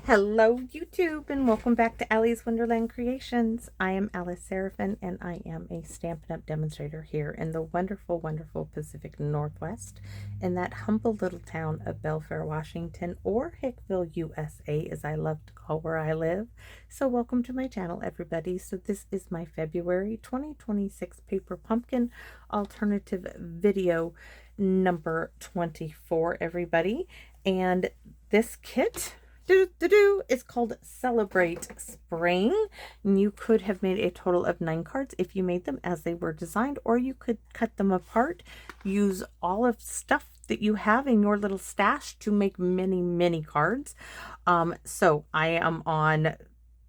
Hello YouTube and welcome back to Allie's Wonderland Creations. I am Alice Seraphin and I am a Stampin' Up! Demonstrator here in the wonderful, wonderful Pacific Northwest in that humble little town of Belfair, Washington, or Hickville, USA, as I love to call where I live. So welcome to my channel, everybody. So this is my February 2026 Paper Pumpkin alternative video number 24, everybody. And this kit is called Celebrate Spring. And you could have made a total of 9 cards if you made them as they were designed, or you could cut them apart, use all of stuff that you have in your little stash to make many cards. So I am on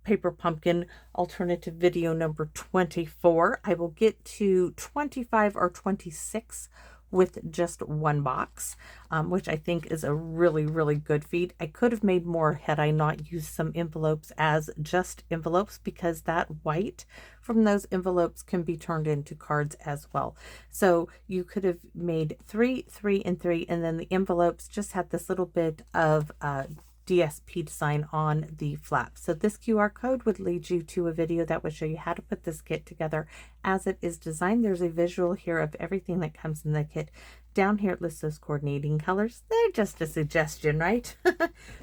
Paper Pumpkin alternative video number 24. I will get to 25 or 26 with just one box, which I think is a really good feat. I could have made more had I not used some envelopes as just envelopes, because that white from those envelopes can be turned into cards as well. So you could have made 3, 3, and 3, and then the envelopes just had this little bit of DSP design on the flap. So this QR code would lead you to a video that would show you how to put this kit together as it is designed. There's a visual here of everything that comes in the kit. Down here it lists those coordinating colors. They're just a suggestion, right?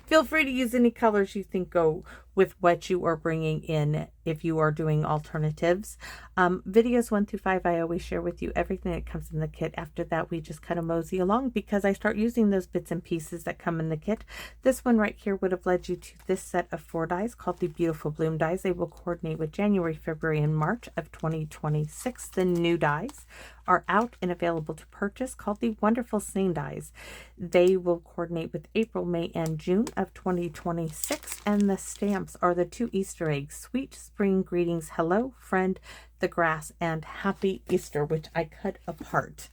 Feel free to use any colors you think go with what you are bringing in if you are doing alternatives. Videos 1 through 5, I always share with you everything that comes in the kit. After that, we just kind of mosey along because I start using those bits and pieces that come in the kit. This one right here would have led you to this set of 4 dies called the Beautiful Bloom dies. They will coordinate with January, February, and March of 2026. The new dies are out and available to purchase called the Wonderful Sing dies. They will coordinate with April, May, and June of 2026. And the stamps are the 2 Easter eggs: Sweet Spring Greetings, Hello Friend, the Grass, and Happy Easter, which I cut apart.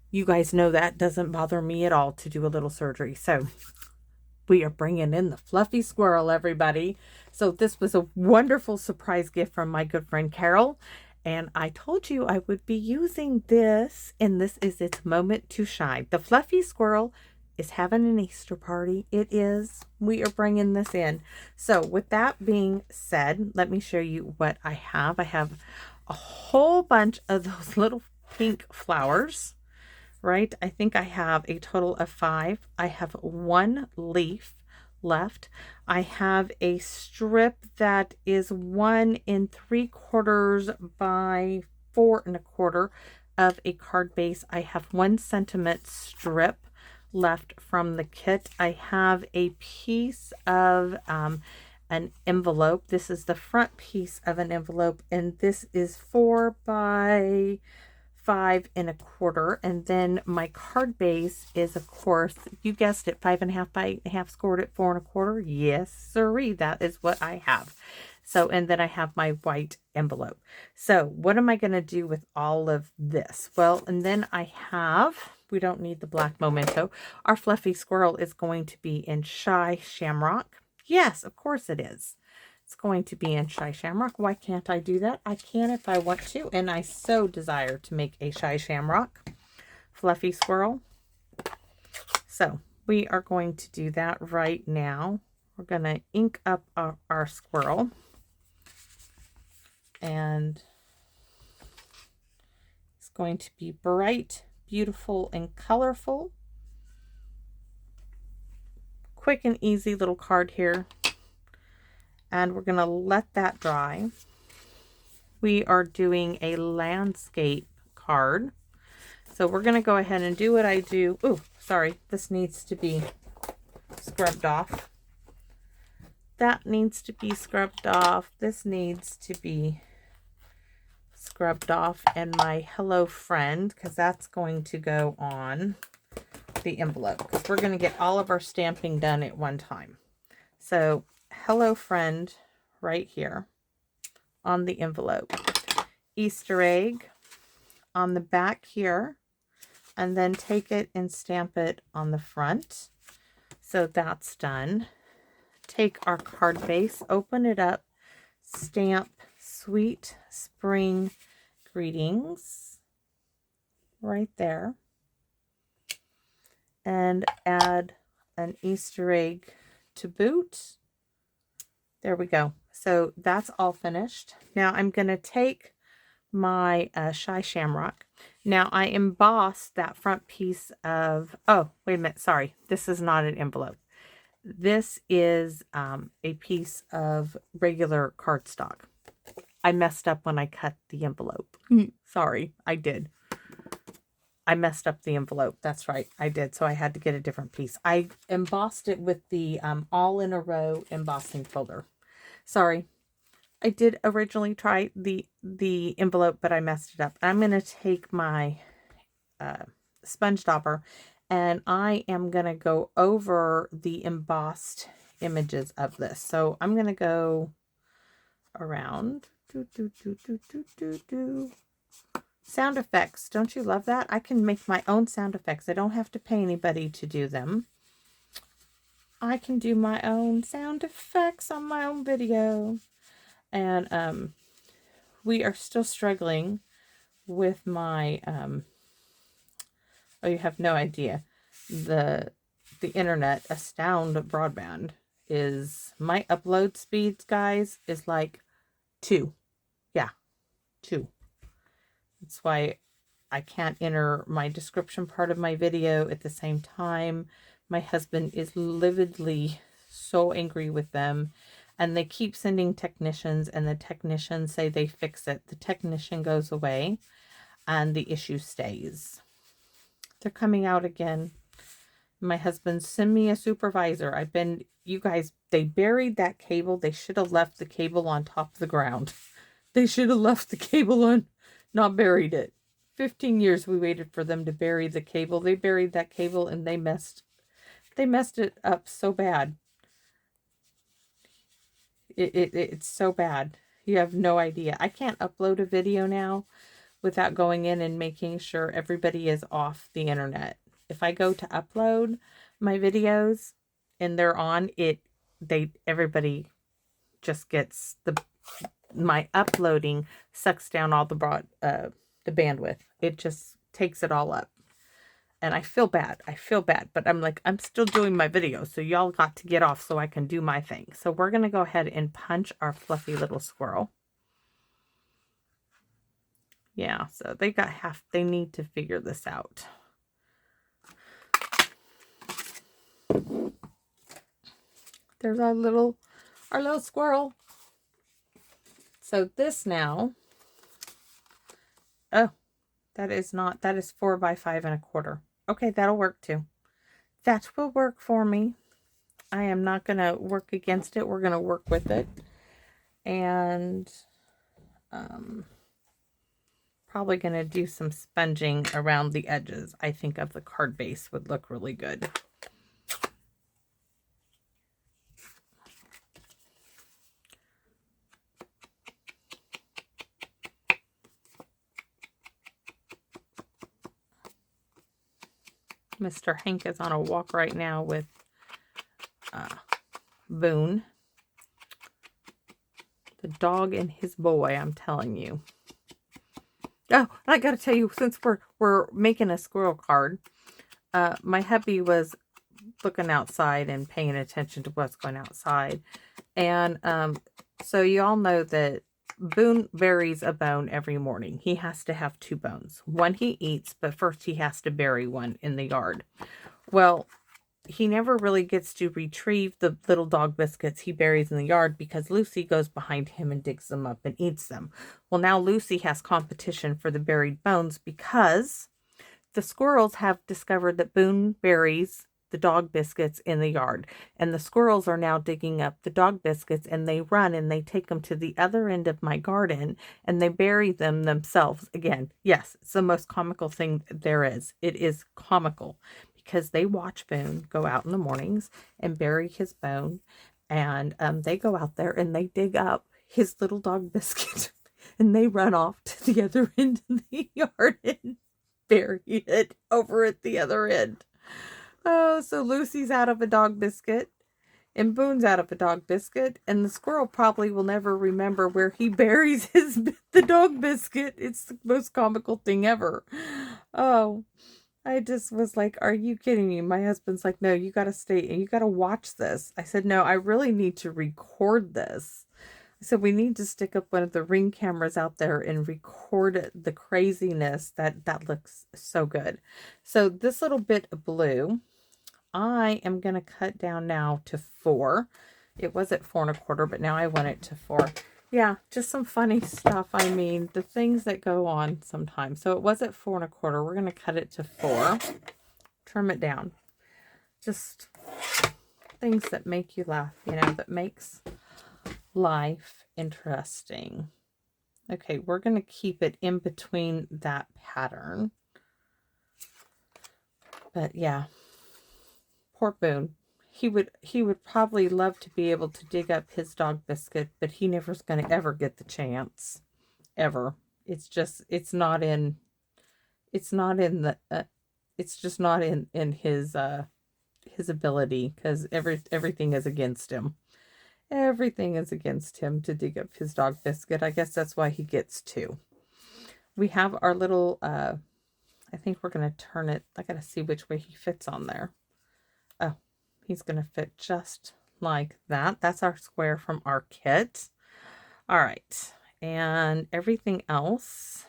You guys know that doesn't bother me at all to do a little surgery. So we are bringing in the Fluffy Squirrel, everybody. So this was a wonderful surprise gift from my good friend Carol. And I told you I would be using this, and this is its moment to shine. The Fluffy Squirrel is having an Easter party. It is. We are bringing this in. So with that being said, let me show you what I have. I have a whole bunch of those little pink flowers, right? I think I have a total of 5. I have 1 leaf left. I have a strip that is 1 3/4 by 4 1/4 of a card base. I have 1 sentiment strip left from the kit. I have a piece of an envelope. This is the front piece of an envelope, and this is 4 by 5 1/4, and then my card base is, of course, you guessed it, 5 1/2 by 8 1/2, scored at 4 1/4. Yes sirree, that is what I have. So, and then I have my white envelope. So what am I going to do with all of this? Well, and then I have, we don't need the black memento, our Fluffy Squirrel is going to be in Shy Shamrock. Yes, of course it is. It's going to be in Shy Shamrock. Why can't I do that? I can if I want to, and I so desire to make a Shy Shamrock Fluffy Squirrel. So we are going to do that right now. We're going to ink up our squirrel, and it's going to be bright, beautiful, and colorful. Quick and easy little card here. And we're going to let that dry. We are doing a landscape card. So we're going to go ahead and do what I do. Oh, sorry. This needs to be scrubbed off. That needs to be scrubbed off. This needs to be scrubbed off. And my Hello Friend, because that's going to go on the envelope, because we're going to get all of our stamping done at one time. So Hello Friend right here on the envelope. Easter egg on the back here, and then take it and stamp it on the front. So that's done. Take our card base, open it up, stamp Sweet Spring Greetings right there, and add an Easter egg to boot. There we go. So that's all finished. Now I'm going to take my Shy Shamrock. Now I embossed that front piece of, oh, wait a minute. Sorry. This is not an envelope. This is a piece of regular cardstock. I messed up when I cut the envelope. Sorry, I did. I messed up the envelope. That's right, I did. So I had to get a different piece. I embossed it with the all in a row embossing folder. Sorry, I did originally try the envelope, but I messed it up. I'm going to take my sponge dauber and I am going to go over the embossed images of this. So I'm going to go around. Sound effects. Don't you love that? I can make my own sound effects. I don't have to pay anybody to do them. I can do my own sound effects on my own video. And we are still struggling with my oh, you have no idea. The internet, Astound broadband, is my upload speeds, guys, is like 2. Yeah, 2. That's why I can't enter my description part of my video at the same time. My husband is lividly so angry with them. And they keep sending technicians, and the technicians say they fix it. The technician goes away, and the issue stays. They're coming out again. My husband, send me a supervisor. You guys, they buried that cable. They should have left the cable on top of the ground. They should have left the cable on, not buried it. 15 years we waited for them to bury the cable. They buried that cable and they messed it up so bad. It's so bad. You have no idea. I can't upload a video now without going in and making sure everybody is off the internet. If I go to upload my videos and they're on it, everybody just gets my uploading sucks down all the bandwidth. It just takes it all up. And I feel bad. But I'm still doing my video. So y'all got to get off so I can do my thing. So we're going to go ahead and punch our fluffy little squirrel. Yeah, so they need to figure this out. There's our little squirrel. So this now, oh, that is 4 by 5 1/4. Okay, that'll work too. That will work for me. I am not going to work against it. We're going to work with it. And probably going to do some sponging around the edges. I think of the card base would look really good. Mr. Hank is on a walk right now with Boone. The dog and his boy, I'm telling you. Oh, I got to tell you, since we're making a squirrel card, my hubby was looking outside and paying attention to what's going outside. And so you all know that Boone buries a bone every morning. He has to have 2 bones. One he eats, but first he has to bury one in the yard. Well, he never really gets to retrieve the little dog biscuits he buries in the yard because Lucy goes behind him and digs them up and eats them. Well, now Lucy has competition for the buried bones because the squirrels have discovered that Boone buries the dog biscuits in the yard, and the squirrels are now digging up the dog biscuits, and they run and they take them to the other end of my garden and they bury them themselves again. Yes, it's the most comical thing there is. It is comical because they watch Boone go out in the mornings and bury his bone, and they go out there and they dig up his little dog biscuit and they run off to the other end of the yard and bury it over at the other end. Oh, so Lucy's out of a dog biscuit and Boone's out of a dog biscuit, and the squirrel probably will never remember where he buries the dog biscuit. It's the most comical thing ever. Oh, I just was like, are you kidding me? My husband's like, no, you got to stay and you got to watch this. I said, no, I really need to record this. I said, we need to stick up one of the Ring cameras out there and record the craziness. That looks so good. So this little bit of blue, I am going to cut down now to 4. It was at 4 1/4, but now I want it to 4. Yeah, just some funny stuff. I mean, the things that go on sometimes. So it was at 4 1/4. We're going to cut it to 4. Trim it down. Just things that make you laugh, you know, that makes life interesting. Okay, we're going to keep it in between that pattern. But yeah, poor Boone. He would probably love to be able to dig up his dog Biscuit, but he never's going to ever get the chance. Ever. It's just, it's just not in his ability, because everything is against him. Everything is against him to dig up his dog Biscuit. I guess that's why he gets 2. We have our little, I think we're going to turn it. I got to see which way he fits on there. Oh, he's going to fit just like that. That's our square from our kit. All right. And everything else,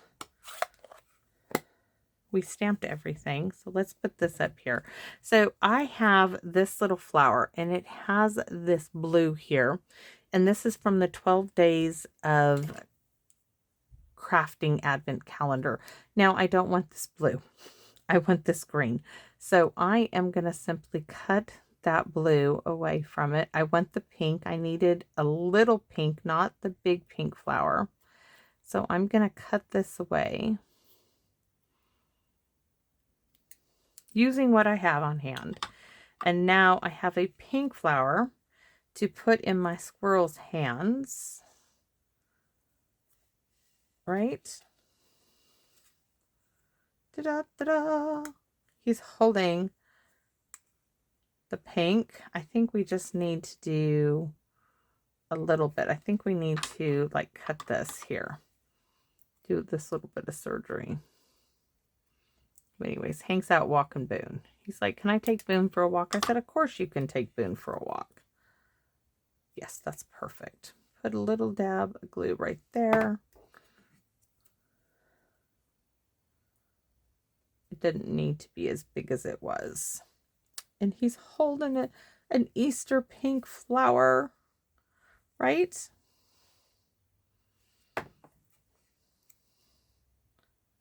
we stamped everything. So let's put this up here. So I have this little flower and it has this blue here. And this is from the 12 days of crafting advent calendar. Now I don't want this blue. I want this green. So I am going to simply cut that blue away from it. I want the pink. I needed a little pink, not the big pink flower. So I'm going to cut this away using what I have on hand. And now I have a pink flower to put in my squirrel's hands. Right? Ta-da-ta-da! He's holding the pink. I think we just need to do a little bit. I think we need to like cut this here. Do this little bit of surgery. Anyways, hangs out walking Boone. He's like, can I take Boone for a walk? I said, of course you can take Boone for a walk. Yes, that's perfect. Put a little dab of glue right there. It didn't need to be as big as it was. And he's holding an Easter pink flower, right?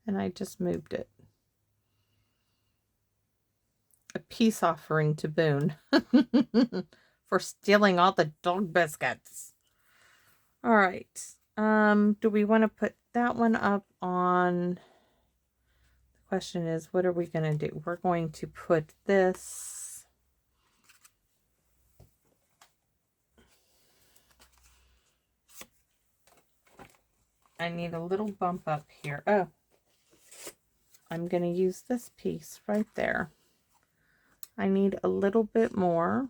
And I just moved it. A peace offering to Boone for stealing all the dog biscuits. All right. Do we want to put that one up on? The question is, what are we going to do? We're going to put this. I need a little bump up here. Oh, I'm going to use this piece right there. I need a little bit more.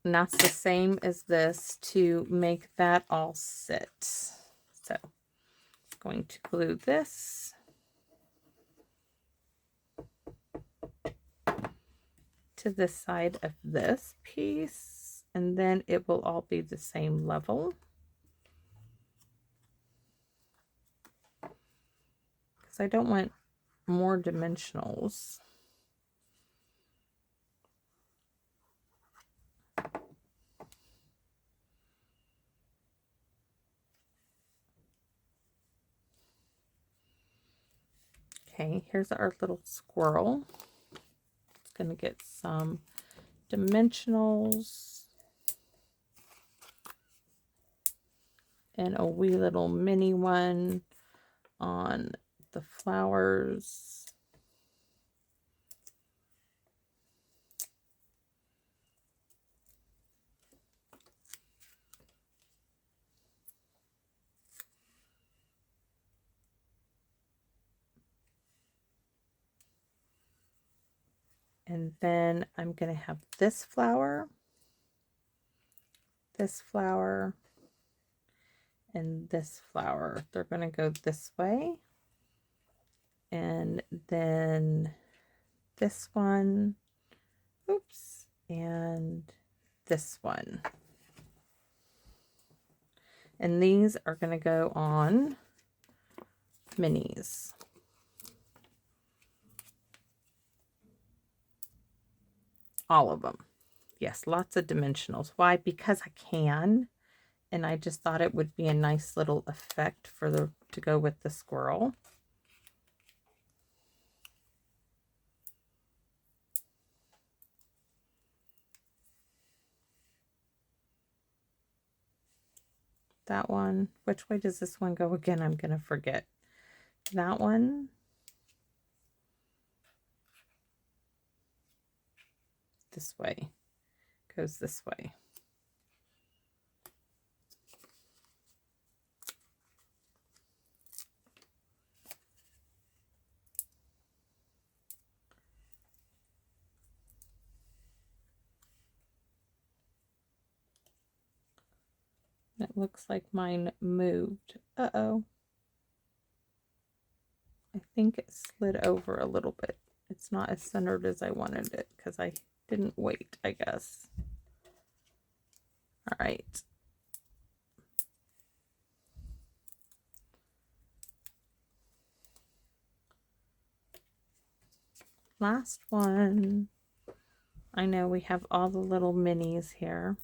And that's the same as this to make that all sit. So I'm going to glue this to the side of this piece, and then it will all be the same level. Because I don't want more dimensionals. Okay, here's our little squirrel. It's going to get some dimensionals and a wee little mini one on the flowers. And then I'm going to have this flower, and this flower. They're going to go this way. And then this one, oops, and this one. And these are going to go on minis. All of them. Yes, lots of dimensionals. Why? Because I can. And I just thought it would be a nice little effect for to go with the squirrel. That one. Which way does this one go again? I'm going to forget. That one. This way. Goes this way. It looks like mine moved. Uh-oh. I think it slid over a little bit. It's not as centered as I wanted it because I didn't wait, I guess. All right. Last one. I know we have all the little minis here.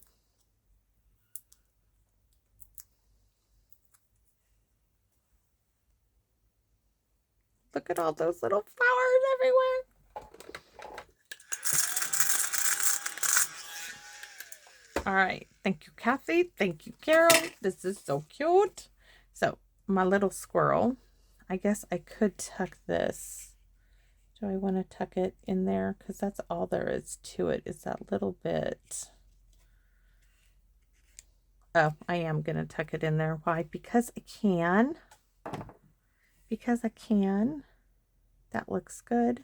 Look at all those little flowers everywhere. All right. Thank you, Kathy. Thank you, Carol. This is so cute. So my little squirrel, I guess I could tuck this. Do I want to tuck it in there? Because that's all there is to it, is that little bit. Oh, I am going to tuck it in there. Why? Because I can. Because I can. That looks good.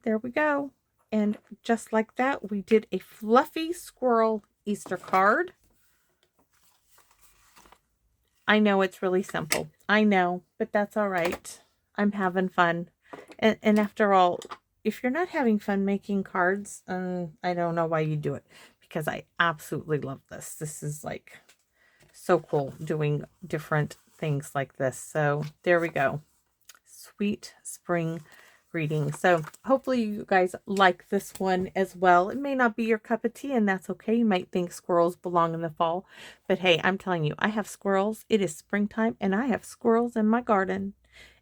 There we go. And just like that, we did a Fluffy Squirrel Easter card. I know it's really simple. I know, but that's all right. I'm having fun. And after all, if you're not having fun making cards, I don't know why you do it. Because I absolutely love this. This is like so cool doing different things like this. So there we go. Sweet spring greeting. So hopefully you guys like this one as well. It may not be your cup of tea, and that's okay. You might think squirrels belong in the fall, but hey, I'm telling you, I have squirrels. It is springtime and I have squirrels in my garden,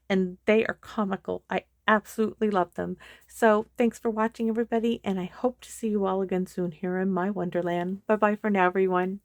and they are comical. I absolutely love them. So thanks for watching, everybody, and I hope to see you all again soon here in my wonderland. Bye bye for now, everyone.